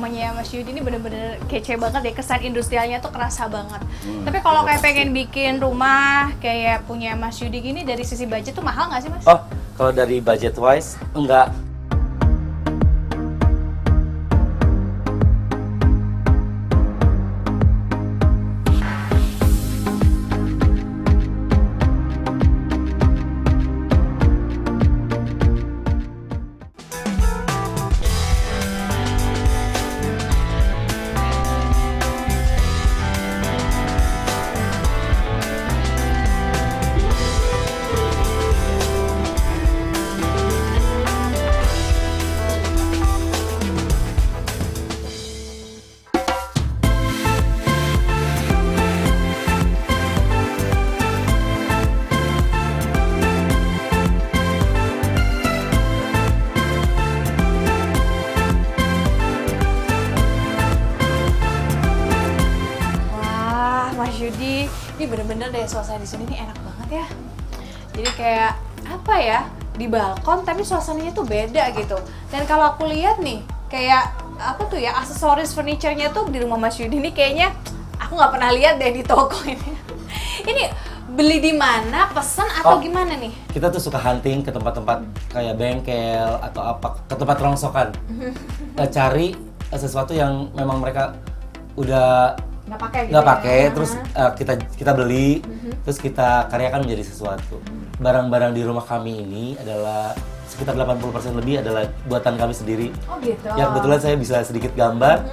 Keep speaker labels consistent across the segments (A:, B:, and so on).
A: rumahnya Mas Yudi ini bener-bener kece banget ya, kesan industrialnya tuh kerasa banget. Tapi kalau kayak pengen bikin rumah kayak punya Mas Yudi gini dari sisi budget tuh mahal nggak sih Mas?
B: Oh, kalau dari budget wise enggak.
A: Mas Yudi, ini bener-bener deh suasana di sini nih enak banget ya. Jadi kayak apa ya, di balkon tapi suasananya tuh beda gitu. Dan kalau aku lihat nih, kayak apa tuh ya, aksesoris furniture-nya tuh di rumah Mas Yudi ini kayaknya aku nggak pernah lihat deh di toko ini. Ini beli di mana, pesan atau gimana nih?
B: Kita tuh suka hunting ke tempat-tempat kayak bengkel atau apa, ke tempat rongsokan. Cari sesuatu yang memang mereka udah nggak pakai, terus kita beli, terus kita karyakan menjadi sesuatu. Barang-barang di rumah kami ini adalah sekitar 80% lebih adalah buatan kami sendiri.
A: Oh gitu.
B: Ya kebetulan saya bisa sedikit gambar.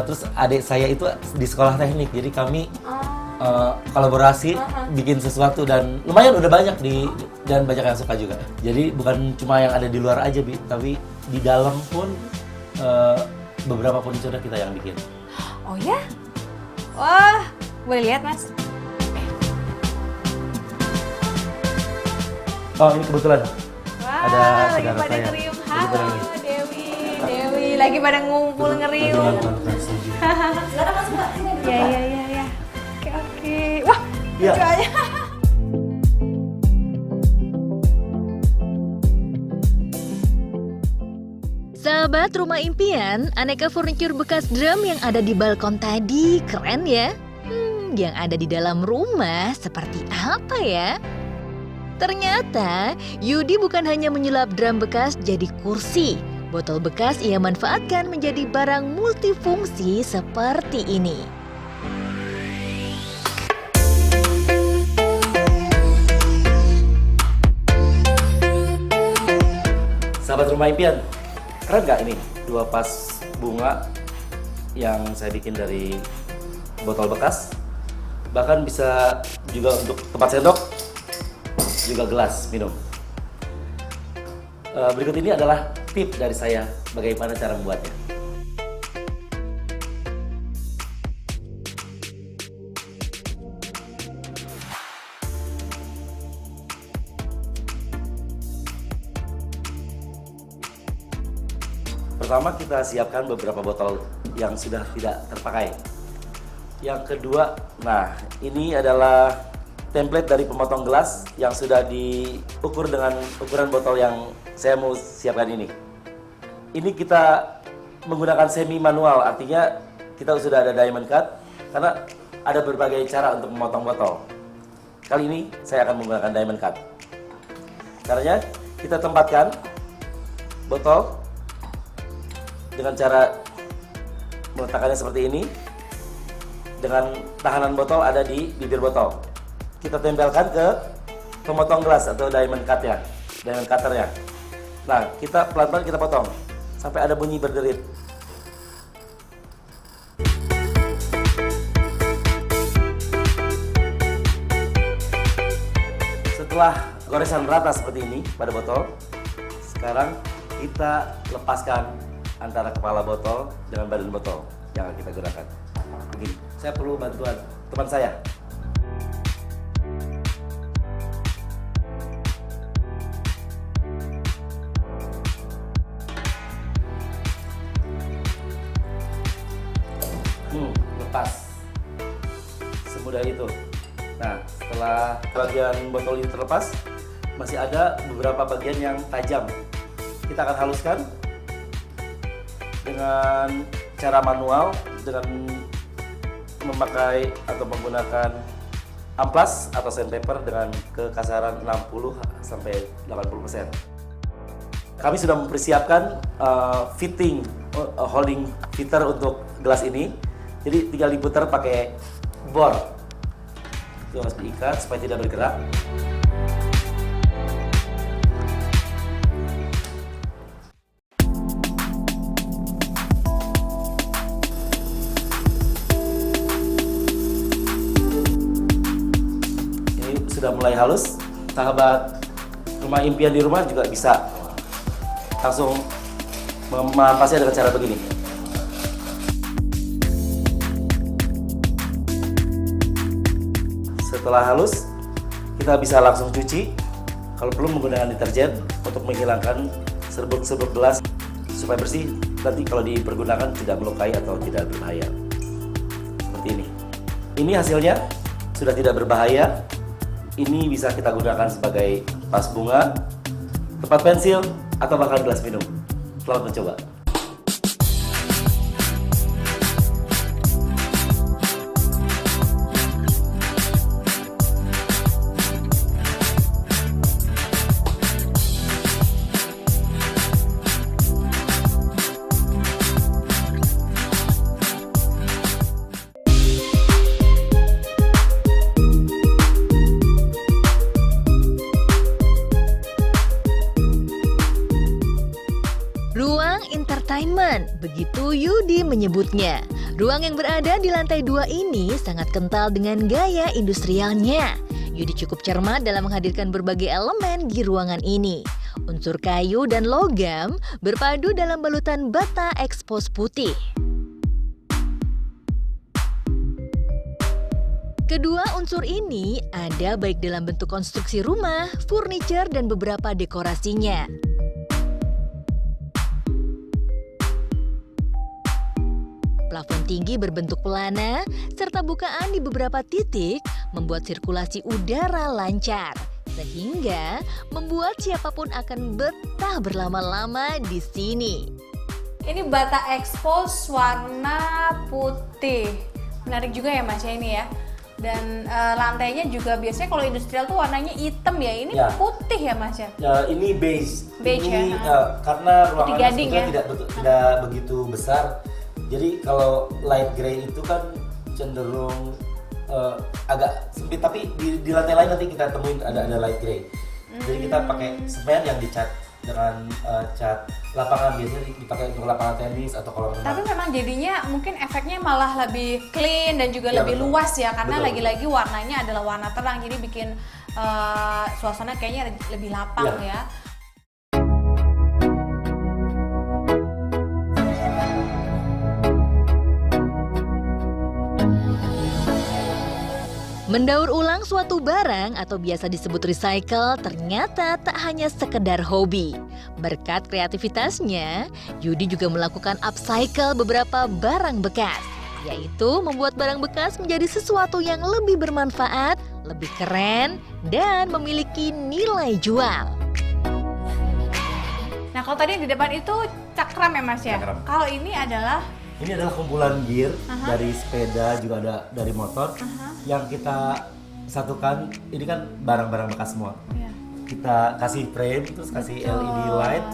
B: Terus adik saya itu di sekolah teknik, jadi kami kolaborasi bikin sesuatu dan lumayan udah banyak dan banyak yang suka juga. Jadi bukan cuma yang ada di luar aja, tapi di dalam pun beberapa furniture kita yang bikin.
A: Oh ya? Wah, boleh lihat Mas?
B: Oh ini kebetulan
A: Wah,
B: ada
A: lagi
B: saudara
A: pada
B: saya.
A: ngerium.
B: Lagi
A: Halo
B: pada ngerium.
A: Dewi, lagi pada ngumpul ngerium.
C: Silakan masuk Mbak, sini duduk.
A: Ya. Oke. Wah,
B: Iya.
A: lucu aja.
D: Sahabat Rumah Impian, aneka furniture bekas drum yang ada di balkon tadi keren ya. Yang ada di dalam rumah seperti apa ya? Ternyata Yudi bukan hanya menyulap drum bekas jadi kursi. Botol bekas ia manfaatkan menjadi barang multifungsi seperti ini.
B: Sahabat Rumah Impian, keren nggak ini? Dua vas bunga yang saya bikin dari botol bekas. Bahkan bisa juga untuk tempat sendok, juga gelas minum. Berikut ini adalah tip dari saya bagaimana cara membuatnya. Pertama kita siapkan beberapa botol yang sudah tidak terpakai. Yang kedua, nah ini adalah template dari pemotong gelas yang sudah diukur dengan ukuran botol yang saya mau siapkan ini. Ini kita menggunakan semi manual, artinya kita sudah ada diamond cut karena ada berbagai cara untuk memotong botol. Kali ini saya akan menggunakan diamond cut. Caranya kita tempatkan botol dengan cara meletakkannya seperti ini, dengan tahanan botol ada di bibir botol. Kita tempelkan ke pemotong gelas atau diamond cut-nya, diamond cutter-nya. Nah, kita pelan-pelan kita potong sampai ada bunyi berderit. Setelah goresan rata seperti ini pada botol, sekarang kita lepaskan antara kepala botol dengan badan botol yang akan kita gunakan. Begini, saya perlu bantuan teman saya. Lepas. Semudah itu. Nah, setelah bagian botol ini terlepas, masih ada beberapa bagian yang tajam. Kita akan haluskan dengan cara manual dengan memakai atau menggunakan amplas atau sandpaper dengan kekasaran 60 sampai 80%. Kami sudah mempersiapkan fitting holding fitter untuk gelas ini. Jadi tinggal diputar pakai bor. Itu harus diikat supaya tidak bergerak. Ini sudah mulai halus. Sahabat Rumah Impian di rumah juga bisa langsung mengamplasnya dengan cara begini. Setelah halus, kita bisa langsung cuci. Kalau perlu menggunakan deterjen untuk menghilangkan serbuk-serbuk gelas supaya bersih. Nanti kalau dipergunakan tidak melukai atau tidak berbahaya. Seperti ini. Ini hasilnya sudah tidak berbahaya. Ini bisa kita gunakan sebagai vas bunga, tempat pensil, atau bahkan gelas minum. Selamat mencoba.
D: Ruang entertainment, begitu Yudi menyebutnya. Ruang yang berada di lantai 2 ini sangat kental dengan gaya industrialnya. Yudi cukup cermat dalam menghadirkan berbagai elemen di ruangan ini. Unsur kayu dan logam berpadu dalam balutan bata ekspos putih. Kedua unsur ini ada baik dalam bentuk konstruksi rumah, furniture, dan beberapa dekorasinya. Plafon tinggi berbentuk pelana, serta bukaan di beberapa titik membuat sirkulasi udara lancar. Sehingga membuat siapapun akan betah berlama-lama di sini.
A: Ini bata expose warna putih. Menarik juga ya Mas ya ini ya. Dan lantainya juga biasanya kalau industrial tuh warnanya hitam ya. Ini
B: Ya.
A: putih ya Mas ya.
B: Ini beige.
A: Beige
B: ini
A: ya.
B: karena
A: Putih
B: ruangannya
A: gading
B: sebetulnya
A: ya.
B: tidak begitu besar. Jadi kalau light gray itu kan cenderung agak sempit, tapi di lantai lain nanti kita temuin ada light gray. Jadi kita pakai semen yang dicat dengan cat lapangan, biasanya dipakai untuk lapangan tenis atau kolam renang.
A: Tapi memang jadinya mungkin efeknya malah lebih clean dan juga
B: Ya,
A: lebih
B: betul.
A: luas ya. Karena
B: Betul,
A: lagi-lagi warnanya adalah warna terang. Jadi bikin suasana kayaknya lebih lapang ya.
D: Mendaur ulang suatu barang atau biasa disebut recycle ternyata tak hanya sekedar hobi. Berkat kreativitasnya, Yudi juga melakukan upcycle beberapa barang bekas, yaitu membuat barang bekas menjadi sesuatu yang lebih bermanfaat, lebih keren, dan memiliki nilai jual.
A: Nah kalau tadi yang di depan itu cakram ya Mas ya?
B: Cakram.
A: Kalau ini adalah
B: Ini adalah kumpulan gear dari sepeda, juga ada dari motor yang kita satukan. Ini kan barang-barang bekas semua.
A: ya.
B: Kita kasih frame, terus kasih
A: Betul.
B: LED light,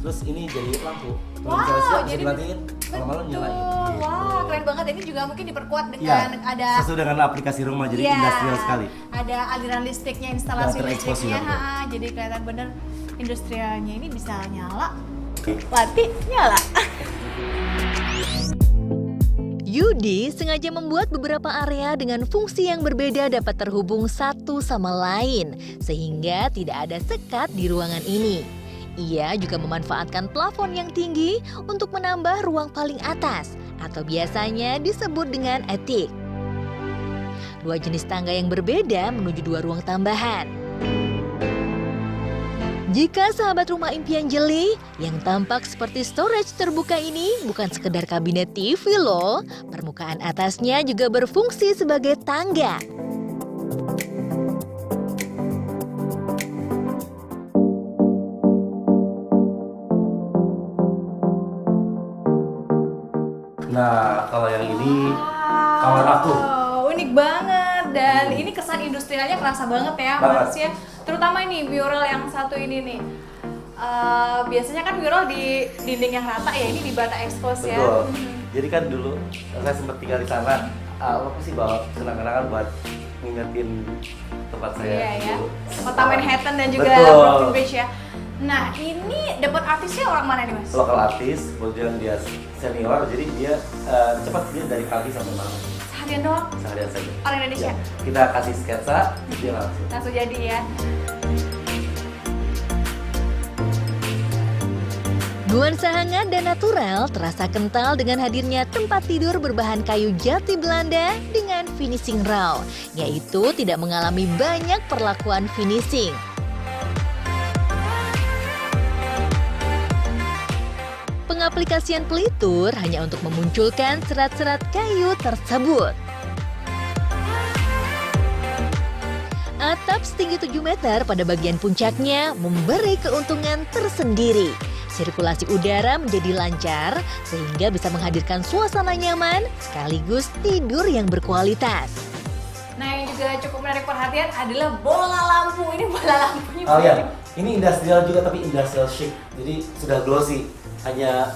B: terus ini jadi lampu. Kalau
A: Wow,
B: misalnya siang bisa
A: jadi
B: dimatiin, kalau malam nyalain. Gitu.
A: Wah, keren banget. Ini juga mungkin diperkuat
B: Iya,
A: dengan ada
B: sesuai dengan aplikasi rumah, jadi
A: Iya,
B: industrial sekali.
A: Ada aliran listriknya, instalasi
B: Dan terekspos
A: listriknya,
B: juga, betul.
A: jadi kelihatan bener industrialnya ini bisa nyala, mati, nyala.
D: Yudi sengaja membuat beberapa area dengan fungsi yang berbeda dapat terhubung satu sama lain, sehingga tidak ada sekat di ruangan ini. Ia juga memanfaatkan plafon yang tinggi untuk menambah ruang paling atas, atau biasanya disebut dengan attic. Dua jenis tangga yang berbeda menuju dua ruang tambahan. Jika sahabat rumah impian jeli, yang tampak seperti storage terbuka ini bukan sekedar kabinet TV loh. Permukaan atasnya juga berfungsi sebagai tangga.
B: Nah, kalau yang ini kawan aku.
A: Unik banget dan ini kesan industrialnya kerasa banget ya
B: Banget.
A: Mas ya. Terutama ini mural yang satu ini nih. Biasanya kan mural di dinding yang rata ya, ini di bata expose ya.
B: Betul. Jadi kan dulu saya sempat tinggal di sana. Aku sih bawa kenang-kenangan buat ngingetin tempat saya
A: Iya ya.
B: dulu.
A: Kota Manhattan dan juga
B: Betul.
A: Brooklyn Bridge ya. Nah, ini dapat artisnya orang mana nih, Mas?
B: Lokal artis, kemudian dia senior, jadi dia cepat dia dari pagi sampai malam.
A: Seharian doang
B: Seharian saja.
A: orang Indonesia.
B: Ya, kita kasih sketsa, dia langsung.
A: Langsung jadi ya.
D: Nuansa hangat dan natural terasa kental dengan hadirnya tempat tidur berbahan kayu jati Belanda dengan finishing raw, yaitu tidak mengalami banyak perlakuan finishing. Pengaplikasian pelitur hanya untuk memunculkan serat-serat kayu tersebut. Atap setinggi 7 meter pada bagian puncaknya memberi keuntungan tersendiri. Sirkulasi udara menjadi lancar sehingga bisa menghadirkan suasana nyaman sekaligus tidur yang berkualitas.
A: Nah, yang juga cukup menarik perhatian adalah bola lampu. Ini bola lampunya.
B: Oh ya, ini industrial juga tapi industrial chic. Jadi sudah glossy, hanya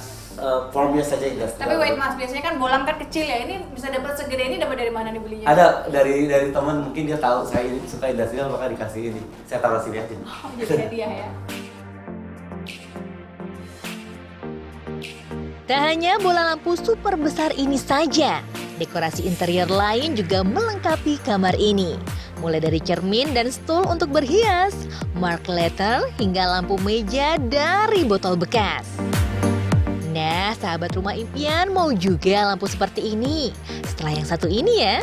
B: formnya saja industrial.
A: Tapi wait Mas, biasanya kan bolam kan kecil ya. Ini bisa dapat segede ini, dapat dari mana nih belinya?
B: Ada dari teman, mungkin dia tahu saya ini suka industrial maka dikasih ini. Saya taruh sini aja.
A: Oh, jadi hadiah ya.
D: Tak hanya bola lampu super besar ini saja, dekorasi interior lain juga melengkapi kamar ini. Mulai dari cermin dan stul untuk berhias, mark letter hingga lampu meja dari botol bekas. Nah, sahabat rumah impian mau juga lampu seperti ini. Setelah yang satu ini ya.